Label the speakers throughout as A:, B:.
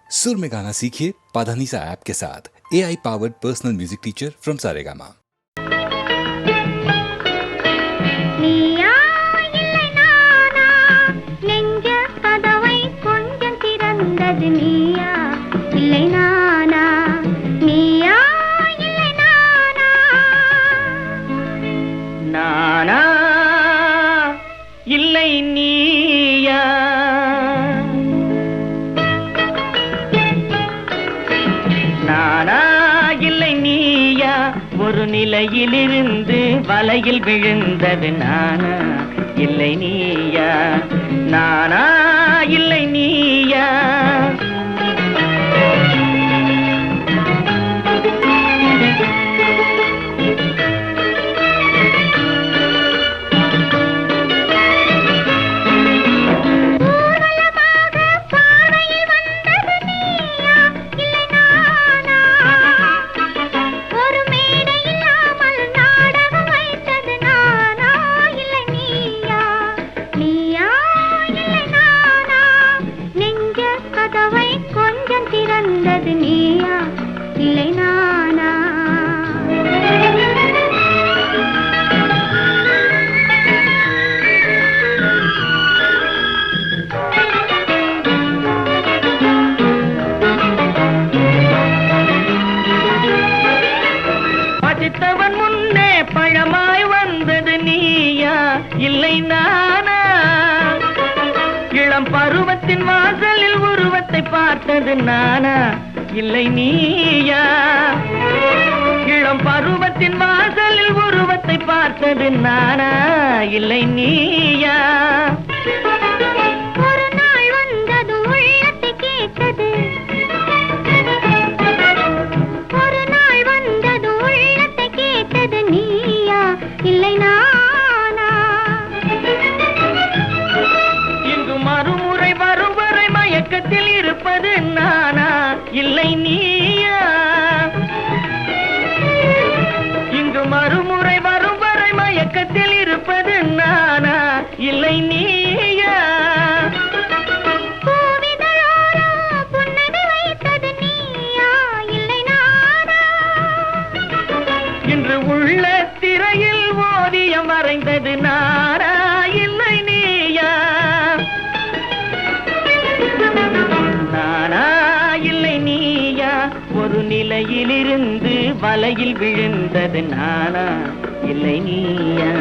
A: सुर में गाना सीखिए पाधानीसा ऐप के साथ। AI powered personal music teacher from Saregama.
B: நானா இல்லை நீயா நானா இல்லை நீயா ஒரு நிலையிலிருந்து வலையில் விழுந்தது நானா இல்லை நீயா நானா இல்லை நீயா பசித்தவன் முன்னே பழமாய் வந்தது நீயா இல்லை நானா இளம் பருவத்தின் வாசலில் உருவத்தை பார்த்தது நானா இல்லை நீயா இளம் பருவத்தின் வாசலில் உருவத்தை பார்த்தது நானா இல்லை நீயா ஒரு நாள் வந்தது உள்ளத்தை கேட்டது ஒரு நாள் வந்தது உள்ளத்தை கேட்டது நீயா இல்லை நானா இங்கு மறுமுறை வரும் வரை மயக்கத்தில் இருப்பது நானா இல்லை நீயா இங்கு மறுமுறை வரும் வரை மயக்கத்தில் இருப்பது நானா இல்லை நீயா இன்று உள்ள திரையில் ஓவியம் வரைந்தது நானா இல்லை நீயா நானா இல்லை நீயா ஒரு நிலையிலிருந்து வலையில் விழுந்தது நானா இல்லை நீயா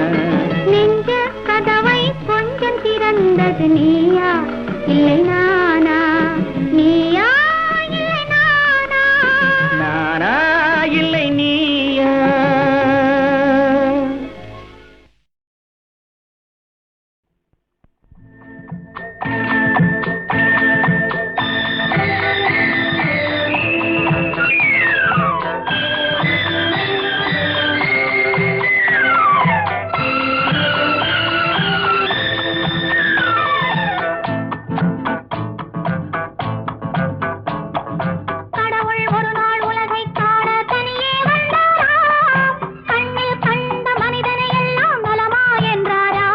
B: நெஞ்ச கதவை கொஞ்சம் திறந்தது நீயா இல்லை நானா நீயா இல்லை நானா நானா இல்லை நீயா கடவுள் ஒரு நாள் உலகை காண தனியே வந்தாரா கண்ணில் கண்ட மனிதனை எல்லாம் நலமா என்றாரா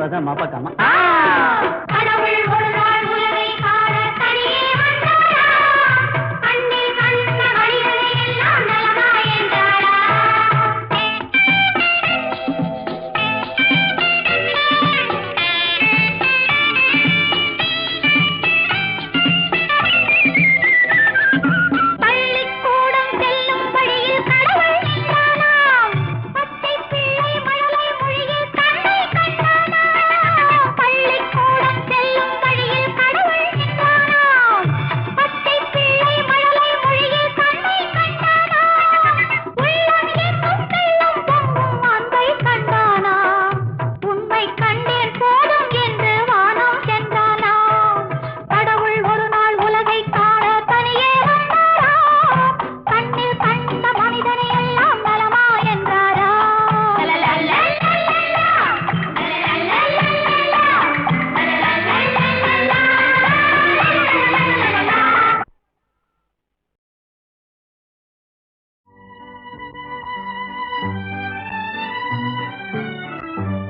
C: பத மபகமா.
B: கடவுள் ஒரு நாள் உலகை காண தனியே வந்தாரா, கண்ணில் கண்ட மனிதனை எல்லாம் நலமா என்றாரா. பள்ளிக்கூடம் செல்லும் வழியில் கடவுள் நின்றானாம், பச்சை பிள்ளை மழலை மொழியில் கண்ணை கண்டானாம். பள்ளிக்கூடம் செல்லும் வழியில் கடவுள் நின்றானாம், பச்சை பிள்ளை மழலை மொழியில் கண்ணை கண்டானாம். உள்ளம் என்னும் வெள்ளம் பொங்கும் அன்பை கண்டானாம், உண்மை கண்டேன் போதும் என்று வானம் சென்றானாம். கடவுள் ஒரு நாள் உலகை காண தனியே வந்தாராம், கண்ணில் கண்ட மனிதனை எல்லாம் நலமா என்றாரா.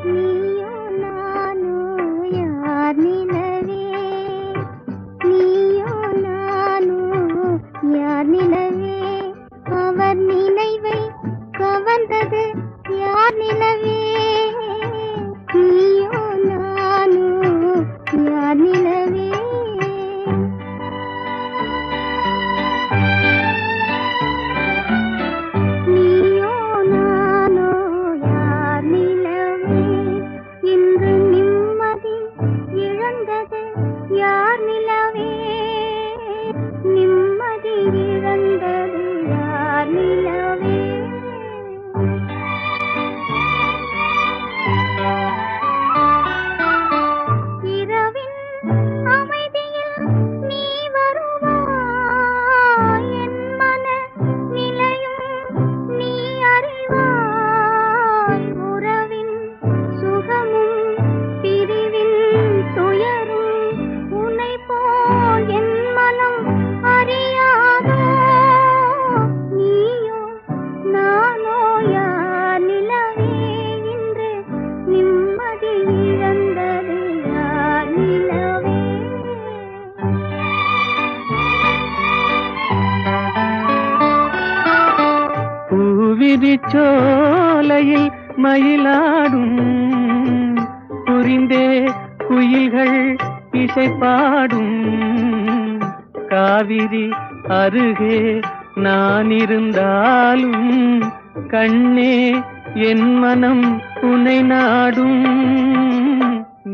B: நீயோ நானோ யார் நிலவே, நீயோ நானோ யார் நிலவே, அவர் நினைவை கவர்ந்தது யார் நிலவே, நீயோ நானோ யார் நிலவே. நீயோ நானோ யார் நிலவே, இன்று நிம்மதி இழந்தது யார் நிலவே, நிம்மதி இழந்தது யார் நிலவே. இரவின் அமைதியில் நீ வருவாய், என் மன நிலையும் நீ அறிவாய், உறவின் சுகமும் பிரிவின் துயரும் உன்னை போல் என் மனம் அறியாதோ. நீயோ நானோ யார் நிலவே, இன்று நிம்மதி இழந்தது யார் நிலவே.
C: பூவிரிச்சோலையில் மயிலாடும் புரிந்தே குயில்கள் இசைப்பாடும், காவிரி அருகே நான் இருந்தாலும் கண்ணே என் மனம் உன்னை நாடும்.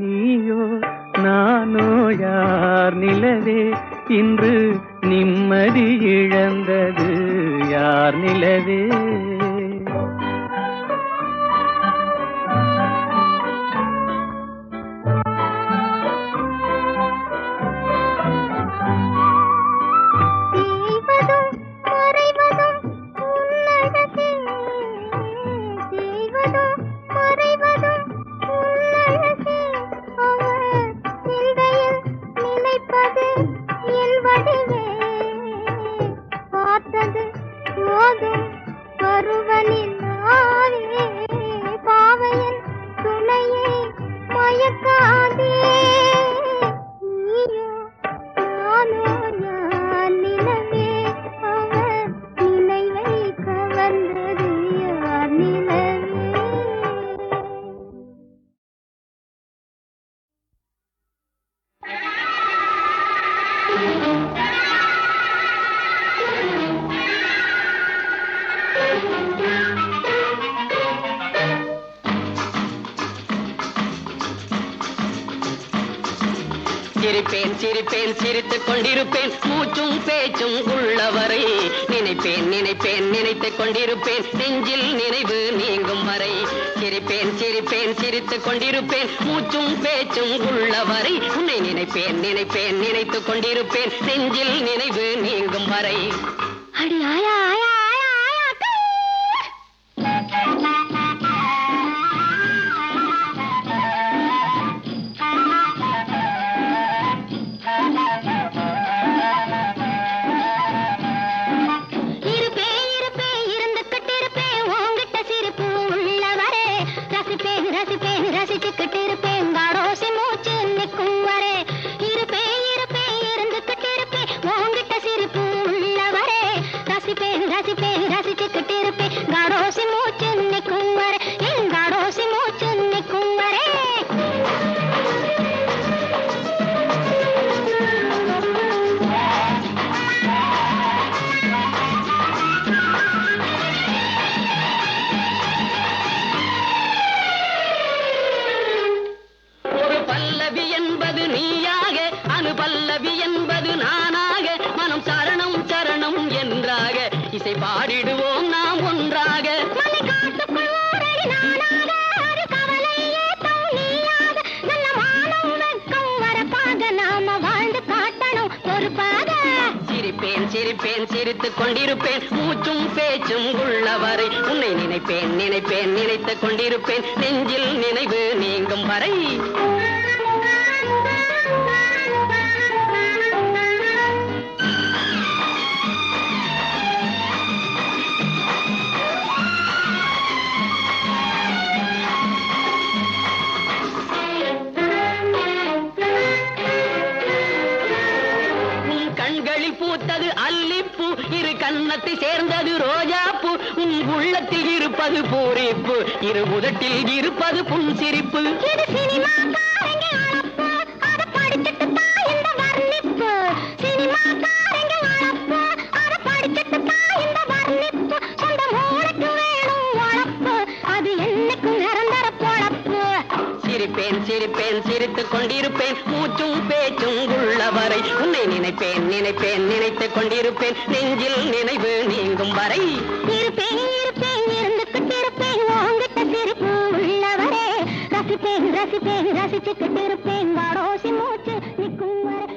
C: நீயோ நானோ யார் நிலவே, இன்று நிம்மதி இழந்தது யார் நிலவே.
B: தேய்வதும் மறைவதும் உன்னழகே, தேய்வதும் மறைவதும் உன்னழகே, அவர் சிந்தையில் நினைப்பது என் வடிவே, பார்த்தது போதும் பருவனில் ஆவே, பாவையன் துணையை மயக்காதே. நீயோ நானோ யார் நிலவே, அவர் நினைவை கவர்ந்தது யார் நிலவே.
D: சிரிப்பேன் சிரிப்பேன் சிரித்துக் கொண்டிருப்பேன், மூச்சும் பேச்சும் உள்ளவரை நினைப்பேன் நினைப்பேன் நினைத்துக் கொண்டிருப்பேன், நெஞ்சில் நினைவு நீங்கும் வரை. சிரிப்பேன் சிரிப்பேன் சிரித்துக் கொண்டிருப்பேன், மூச்சும் பேச்சும் உள்ளவரை உன்னை நினைப்பேன் நினைப்பேன் நினைத்துக் கொண்டிருப்பேன், நெஞ்சில் நினைவு நீங்கும் வரை.
B: அடி ஆயா ஆயா ஆயா ஆயா அக்கா. ரசிச்சுக்கிட்டு இருப்பேன்
D: பாடு பல்லவி என்பது நானாக மனம் சரணம் சரணம் என்றாக இசை பாடிடுவோம் நாம் ஒன்றாக. சிரிப்பேன் சிரிப்பேன் சிரித்துக் கொண்டிருப்பேன் மூச்சும் பேச்சும் உள்ளவரை உன்னை நினைப்பேன் நினைப்பேன் நினைத்துக் கொண்டிருப்பேன் நெஞ்சில் நினைவு நீங்கும் வரை. பூத்தது அல்லிப்பூ இரு கன்னத்தை சேர்ந்தது ரோஜாப்பூ உன் உள்ளத்தில் இருப்பது பூரிப்பு இரு உதட்டில் இருப்பது புன்சிரிப்பு. சிரிப்பேன் சிரிப்பேன் சிரித்துக் கொண்டிருப்பேன் மூச்சும் பேச்சும் உள்ளவரை உன்னை நினைப்பேன் நினைப்பேன் நினைத்துக் கொண்டிருப்பேன் நெஞ்சில் நினைவு நீங்கும் வரை.
B: இருப்பேன் இருப்பேன் இருந்துகிட்டு இருப்பேன் உங்கிட்ட சிரிப்பு உள்ளவரே ரசிப்பேன் ரசிப்பேன் ரசிச்சுக்கிட்டு இருப்பேன் வாடோசி மூச்சு நிற்கும் வரை.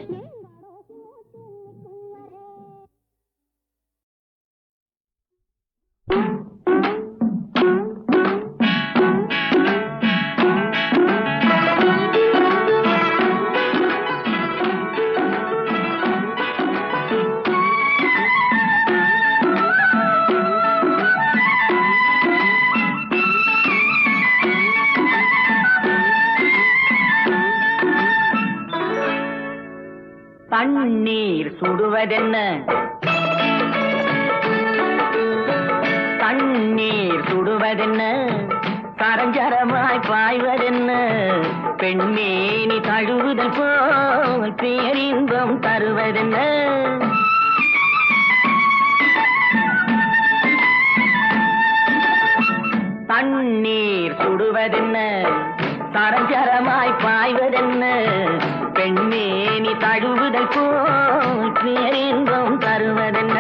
C: தண்ணீர் சுடுவதென்ன தண்ணீர் சுடுவதென்ன சரஞ்சரமாய் பாய்வதென்ன பெண்மேனி தழுவுதல் போல் பேரின்பம் தருவதென்ன. தண்ணீர் சுடுவதென்ன சரஞ்சரமாய் பாய்வதென்ன பெண்மேனி தழுவுதல் போல் பேரின்பம் தருவதென்ன.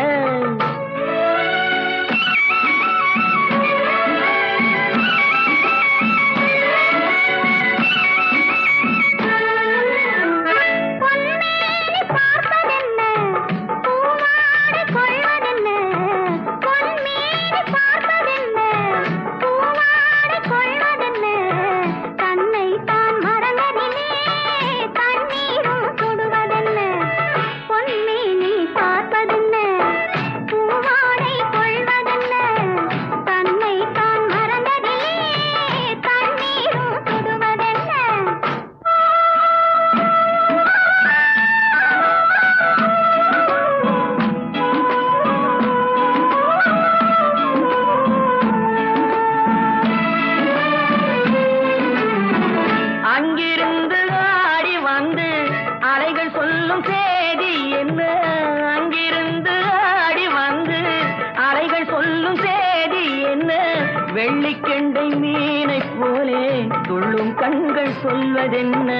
C: வெள்ளிக்கெண்டை மீனை போலே துள்ளும் கண்கள் சொல்வதென்ன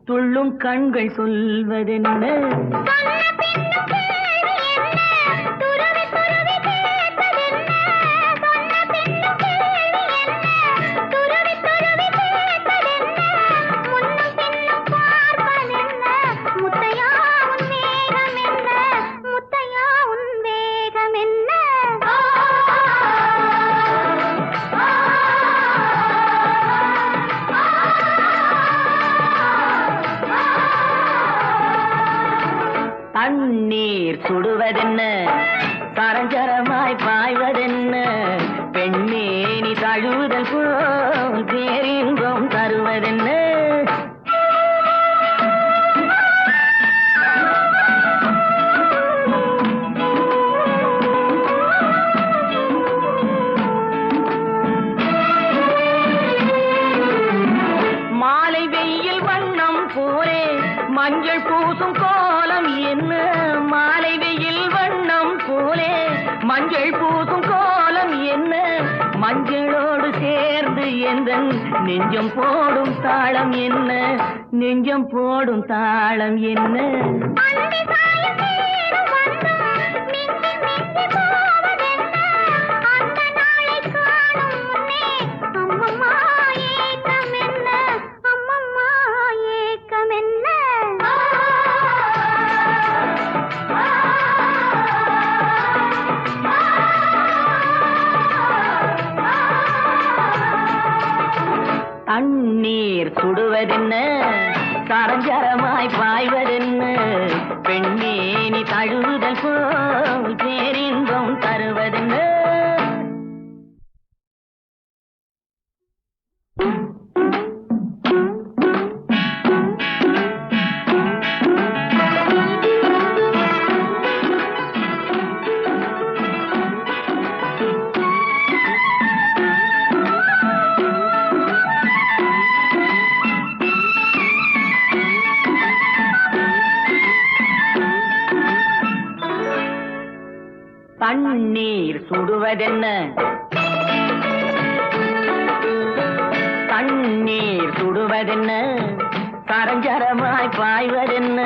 C: துள்ளும் கண்கள் சொல்வதென்ன. தண்ணீர் சுடுவதென்ன சரஞ்சரமாய் பாய்வதென்ன பெண்மேனி தழுவுதல் போல் பேரின்பம் தருவதென்ன. மாலை வெயில் வண்ணம் போலே மஞ்சள் பூசும் கோலம் என்ன மாலை வெயில் வண்ணம் போலே மஞ்சள் பூசும் கோலம் என்ன மஞ்சளோடு சேர்ந்து எந்தன் நெஞ்சம் போடும் தாளம் என்ன நெஞ்சம் போடும் தாளம் என்ன?
B: அந்தி சாயும் நேரம் வந்தும் மிஞ்சி மிஞ்சி போவதென்ன? அந்த நாளை காணும் முன்னே அம்மம்மா ஏக்கம் என்ன? அம்மம்மா ஏக்கம் என்ன?
C: தண்ணீர் சுடுவதென்ன? சரஞ்சரமாய் பாய்வதென்ன? பெண்மேனி தழுவுதல் போல் பேரின்பம் தருவதென்ன? தண்ணீர் சுடுவதென்ன? தண்ணீர் சுடுவதென்ன? சரஞ்சரமாய் பாய்வதென்ன?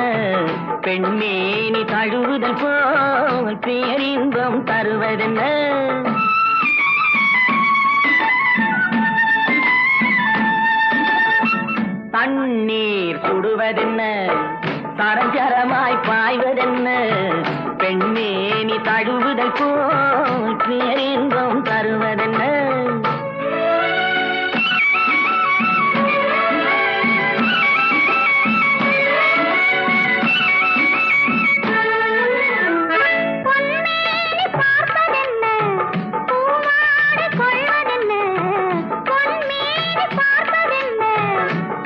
C: பெண்மேனி தழுவுதல் போல் பேரின்பம் தருவதென்ன? தண்ணீர் சுடுவதென்ன? சரஞ்சரமாய் பாய்வதென்ன? பெண்மேனி தழுவுதல் போல் பேரின்பம் தருவதென்ன?
B: பொன்மேனி பார்ப்பதென்ன? பூவாடை கொள்வதென்ன? பொன்மேனி பார்ப்பதென்ன?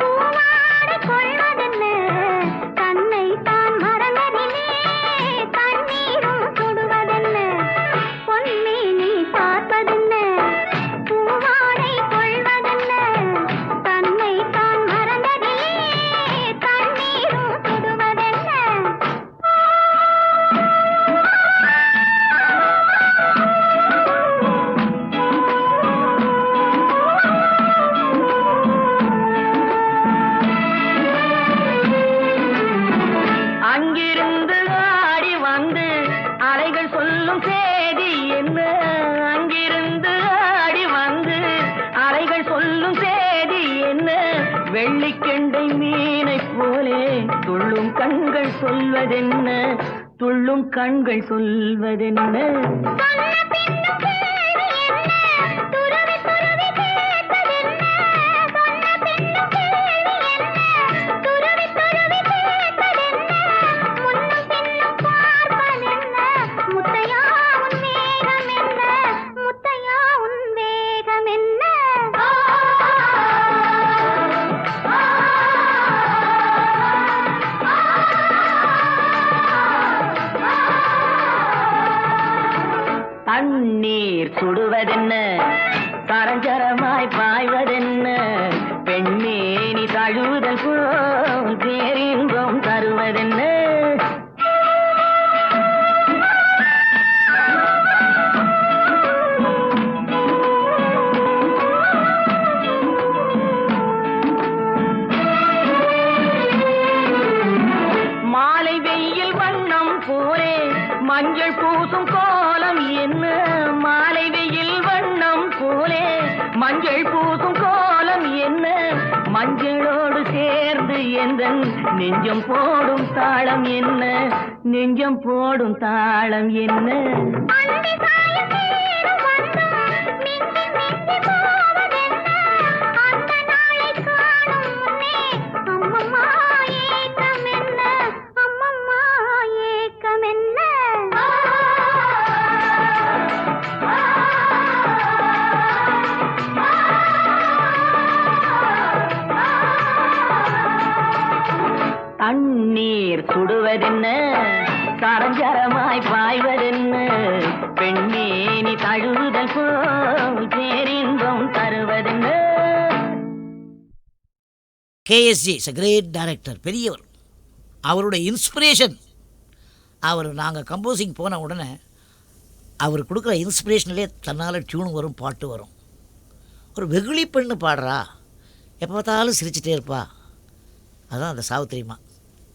B: பூவாடை கொள்வதென்ன? தன்னை தான் மறந்ததிலே தண்ணீரும் சுடுவதென்ன? பொன்மேனி பார்ப்பதென்ன? பூவாடை கொள்வதென்ன? தன்னை தான் மறந்ததிலே தண்ணீரும் சுடுவதென்ன?
C: அங்கிருந்து ஆடி வந்து அலைகள் சொல்லும் செய்தி என்ன? அங்கிருந்து ஆடி வந்து அலைகள் சொல்லும் செய்தி என்ன? வெள்ளிக்கெண்டை மீனைப் போலே துள்ளும் கண்கள் சொல்வதென்ன? துள்ளும் கண்கள் சொல்வதென்ன?
B: சொன்ன பின்னும் கேள்வி என்ன? துருவி துருவி கேட்பதென்ன? சொன்ன பின்னும் கேள்வி என்ன? துருவி துருவி கேட்பதென்ன? முன்னும் பின்னும் பார்ப்பதென்ன? முத்தையா உன் வேகம் என்ன? முத்தையா உன் வேகம் என்ன?
C: தண்ணீர் சுடுவதென்ன? சரஞ்சரமாய் பாய்வதென்ன? பெண்மேனி தழுவுதல் போல் பேரின்பம் தருவதென்ன? மாலை வெயில் வண்ணம் போலே மஞ்சள் பூசும் கோலம் என்ன? மாலை வெயில் வண்ணம் போலே மஞ்சள் பூசும் கோலம் என்ன? மஞ்சளோடு சேர்ந்து எந்தன் நெஞ்சம் போடும் தாளம் என்ன? நெஞ்சம் போடும் தாளம் என்ன?
B: அந்தி சாயும் நேரம் வந்தும் மிஞ்சி மிஞ்சி போவதென்ன? அந்த நாளை காணும் முன்னே அம்மம்மா ஏக்கம் என்ன? அம்மம்மா ஏக்கம் என்ன?
C: தண்ணீர் சுடுவதென்ன? சரஞ்சரமாய் பாய்வதென்ன? பெண்மேனி தழுவுதல் போல் பேரின்பம் தருவதென்ன?
E: KSG is a great director, பெரியவர். அவருடைய இன்ஸ்பிரேஷன், அவர் நாங்கள் கம்போசிங் போன உடனே அவர் கொடுக்குற இன்ஸ்பிரேஷன்லேயே தன்னால் டியூன் வரும், பாட்டு வரும். ஒரு வெகுளி பெண்ணு பாடுறா, எப்போ பார்த்தாலும் சிரிச்சிட்டே இருப்பா, அதுதான் அந்த சாவித்திரிமா.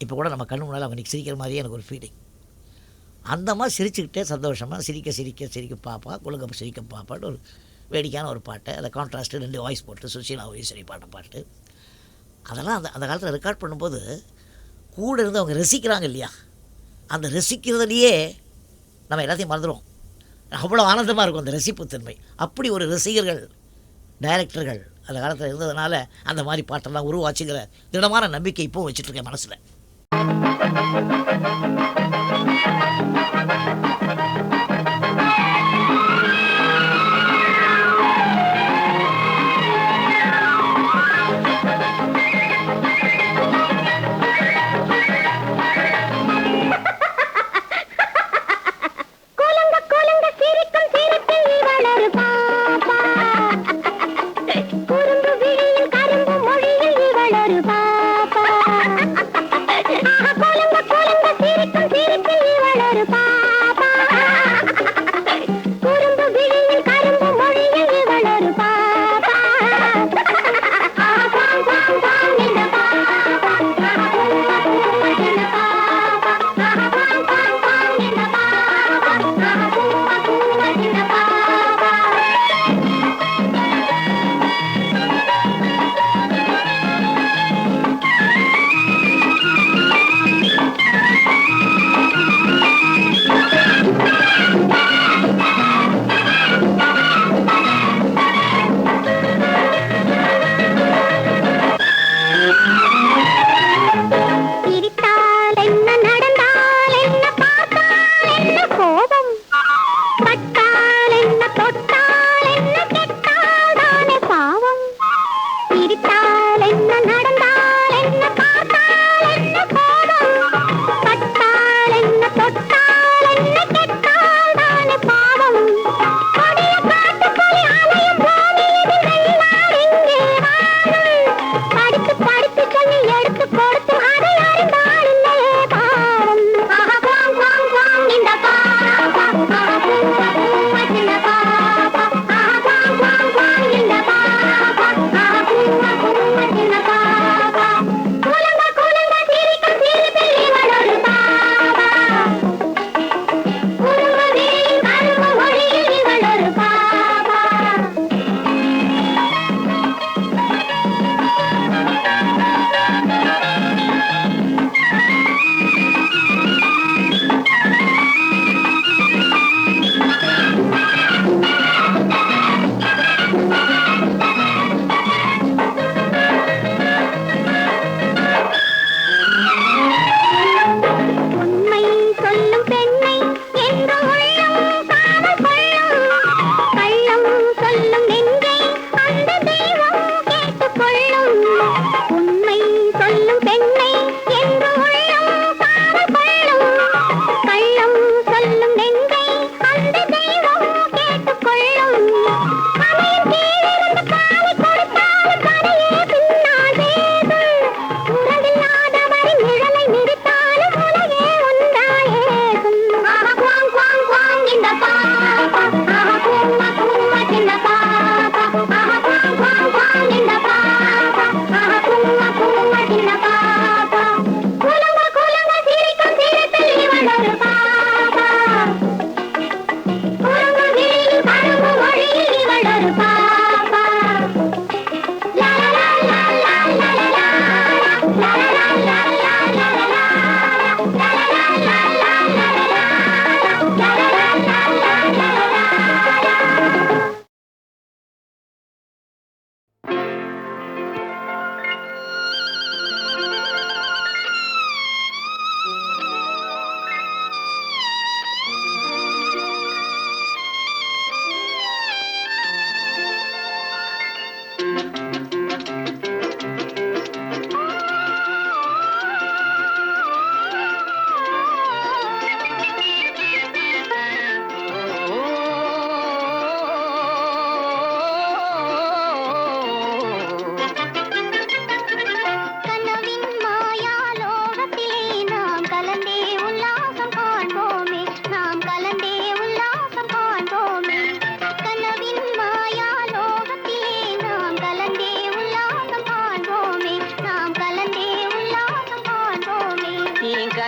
E: இப்போ கூட நம்ம கண்ணு முன்னால் அவங்க இன்றைக்கி சிரிக்கிற மாதிரியே எனக்கு ஒரு ஃபீலிங். அந்த மாதிரி சிரிச்சுக்கிட்டே சந்தோஷமாக சிரிக்க சிரிக்க சிரிக்க பாப்பா குலகப்ப சிரிக்க பாப்பான்னு ஒரு வேடிக்கையான ஒரு பாட்டு. அதை கான்ட்ராஸ்ட்டு 2 வாய்ஸ் போட்டு சுஷீலா ஈஸ்வரி பாட்ட பாட்டு. அதெல்லாம் அந்த காலத்தில் ரெக்கார்ட் பண்ணும்போது கூட இருந்து அவங்க ரசிக்கிறாங்க இல்லையா, அந்த ரசிக்கிறதுலையே நம்ம எல்லாத்தையும் மறந்துடுவோம். அவ்வளோ ஆனந்தமாக இருக்கும் அந்த ரசிப்புத்தன்மை. அப்படி ஒரு ரசிகர்கள் டைரக்டர்கள் அந்த காலத்தில் இருந்ததுனால அந்த மாதிரி பாட்டெல்லாம் உருவாச்சுங்கிற திடமான நம்பிக்கை இப்போவும் வச்சுட்ருக்கேன் மனசில்.
B: சிரிக்கும்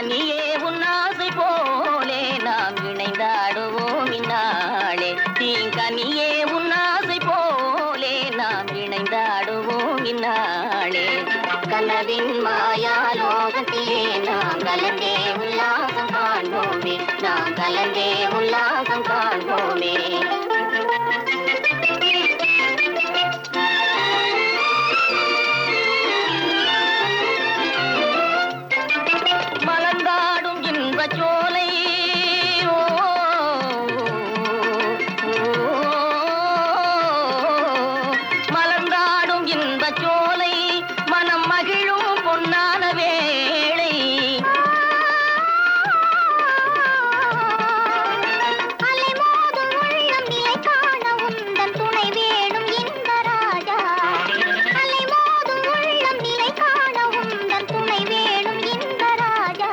C: தீங்கனியே உன்னாசை போலே நாம் இணைந்தாடுவோம் இந்நாளே தீங்கனியே உன்னாசை போலே நாம் இணைந்தாடுவோம் இந்நாளே
B: கனவின் மாயாலோகத்திலே நாம் கலந்தே உல்லாசம் காண்போமே நாம் கலந்தே உல்லாசம் காண்போமே
C: மலர்ந்தாடும் இன்பச் சோலை ஓ, மலர்ந்தாடும் இன்பச் சோலை மனம் மகிழும் பொன்னான வேளை
B: அலைமோதும் உள்ளம் நிலை காண உந்தன் துணை வேணும் இந்த ராஜா அலைமோதும் உள்ளம் நிலை காண உந்தன் துணை வேணும் இந்த ராஜா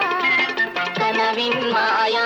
C: கனவின் மாயா